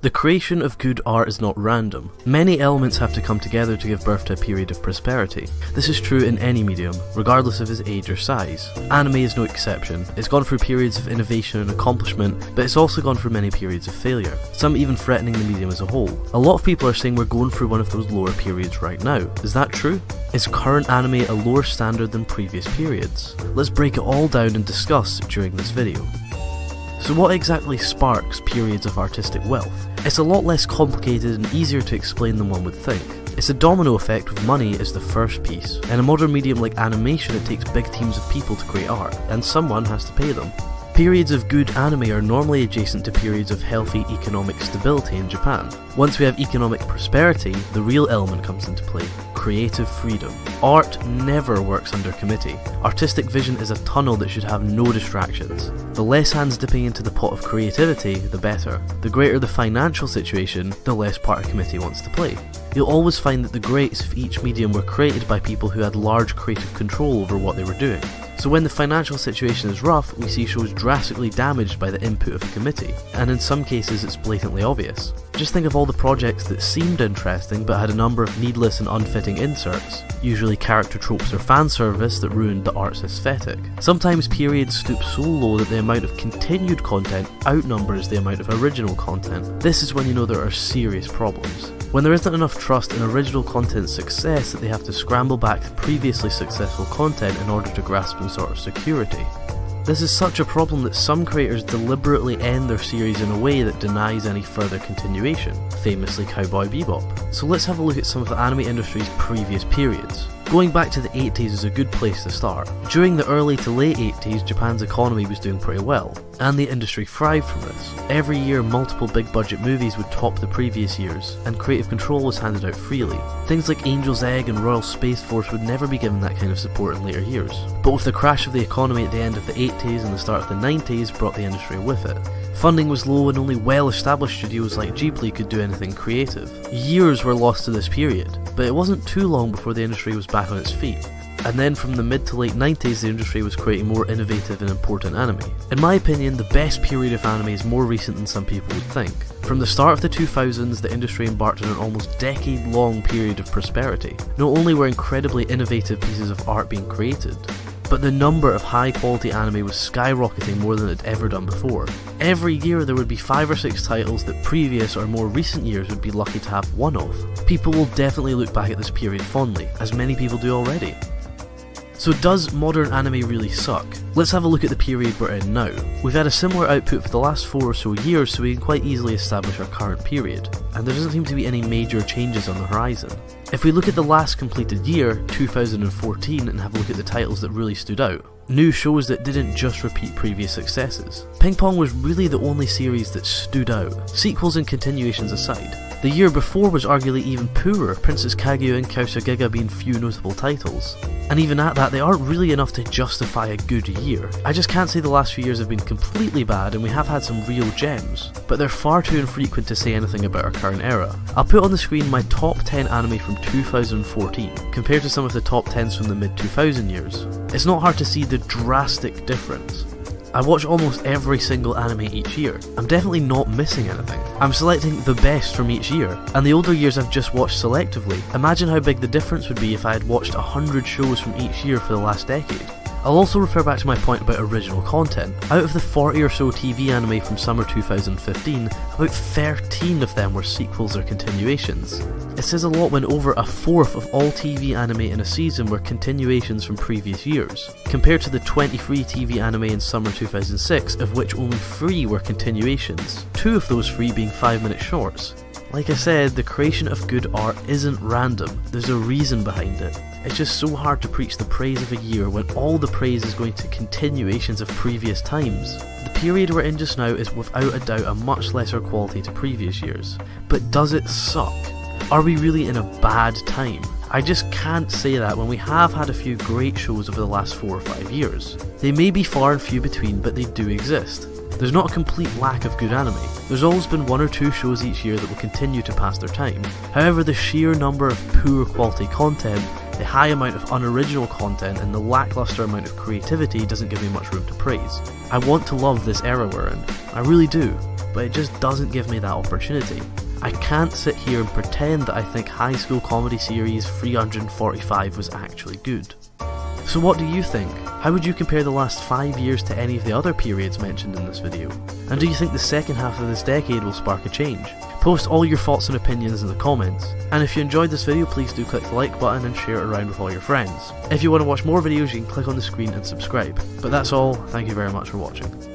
The creation of good art is not random. Many elements have to come together to give birth to a period of prosperity. This is true in any medium, regardless of its age or size. Anime is no exception. It's gone through periods of innovation and accomplishment, but it's also gone through many periods of failure, some even threatening the medium as a whole. A lot of people are saying we're going through one of those lower periods right now. Is that true? Is current anime a lower standard than previous periods? Let's break it all down and discuss during this video. So what exactly sparks periods of artistic wealth? It's a lot less complicated and easier to explain than one would think. It's a domino effect with money as the first piece. In a modern medium like animation, it takes big teams of people to create art, and someone has to pay them. Periods of good anime are normally adjacent to periods of healthy economic stability in Japan. Once we have economic prosperity, the real element comes into play: creative freedom. Art never works under committee. Artistic vision is a tunnel that should have no distractions. The less hands dipping into the pot of creativity, the better. The greater the financial situation, the less part a committee wants to play. You'll always find that the greats of each medium were created by people who had large creative control over what they were doing. So when the financial situation is rough, we see shows drastically damaged by the input of a committee, and in some cases it's blatantly obvious. Just think of all the projects that seemed interesting but had a number of needless and unfitting inserts, usually character tropes or fan service that ruined the art's aesthetic. Sometimes periods stoop so low that the amount of continued content outnumbers the amount of original content. This is when you know there are serious problems. When there isn't enough trust in original content's success that they have to scramble back to previously successful content in order to grasp some sort of security. This is such a problem that some creators deliberately end their series in a way that denies any further continuation, famously Cowboy Bebop. So let's have a look at some of the anime industry's previous periods. Going back to the 80s is a good place to start. During the early to late 80s, Japan's economy was doing pretty well, and the industry thrived from this. Every year multiple big budget movies would top the previous years, and creative control was handed out freely. Things like Angel's Egg and Royal Space Force would never be given that kind of support in later years. But with the crash of the economy at the end of the 80s and the start of the 90s brought the industry with it. Funding was low and only well-established studios like Ghibli could do anything creative. Years were lost to this period, but it wasn't too long before the industry was back on its feet. And then from the mid to late 90s the industry was creating more innovative and important anime. In my opinion, the best period of anime is more recent than some people would think. From the start of the 2000s, the industry embarked on an almost decade-long period of prosperity. Not only were incredibly innovative pieces of art being created, but the number of high-quality anime was skyrocketing more than it had ever done before. Every year there would be 5 or 6 titles that previous or more recent years would be lucky to have one of. People will definitely look back at this period fondly, as many people do already. So does modern anime really suck? Let's have a look at the period we're in now. We've had a similar output for the last 4 or so years, so we can quite easily establish our current period, and there doesn't seem to be any major changes on the horizon. If we look at the last completed year, 2014, and have a look at the titles that really stood out, new shows that didn't just repeat previous successes. Ping Pong was really the only series that stood out, sequels and continuations aside. The year before was arguably even poorer, Princess Kaguya and Kaosagiga being few notable titles. And even at that, they aren't really enough to justify a good year. I just can't say the last few years have been completely bad, and we have had some real gems, but they're far too infrequent to say anything about our current era. I'll put on the screen my top 10 anime from 2014, compared to some of the top 10s from the mid-2000 years. It's not hard to see the drastic difference. I watch almost every single anime each year. I'm definitely not missing anything. I'm selecting the best from each year, and the older years I've just watched selectively. Imagine how big the difference would be if I had watched 100 shows from each year for the last decade. I'll also refer back to my point about original content. Out of the 40 or so TV anime from summer 2015, about 13 of them were sequels or continuations. It says a lot when over a fourth of all TV anime in a season were continuations from previous years, compared to the 23 TV anime in summer 2006, of which only 3 were continuations, 2 of those 3 being 5-minute shorts. Like I said, the creation of good art isn't random, there's a reason behind it. It's just so hard to preach the praise of a year when all the praise is going to continuations of previous times. The period we're in just now is without a doubt a much lesser quality to previous years. But does it suck? Are we really in a bad time? I just can't say that when we have had a few great shows over the last 4 or 5 years. They may be far and few between, but they do exist. There's not a complete lack of good anime. There's always been 1 or 2 shows each year that will continue to pass their time. However, the sheer number of poor quality content, the high amount of unoriginal content, and the lackluster amount of creativity doesn't give me much room to praise. I want to love this era we're in. I really do. but it just doesn't give me that opportunity. I can't sit here and pretend that I think High School Comedy Series 345 was actually good. So what do you think? How would you compare the last 5 years to any of the other periods mentioned in this video? And do you think the second half of this decade will spark a change? Post all your thoughts and opinions in the comments, and if you enjoyed this video please do click the like button and share it around with all your friends. If you want to watch more videos you can click on the screen and subscribe. But that's all, thank you very much for watching.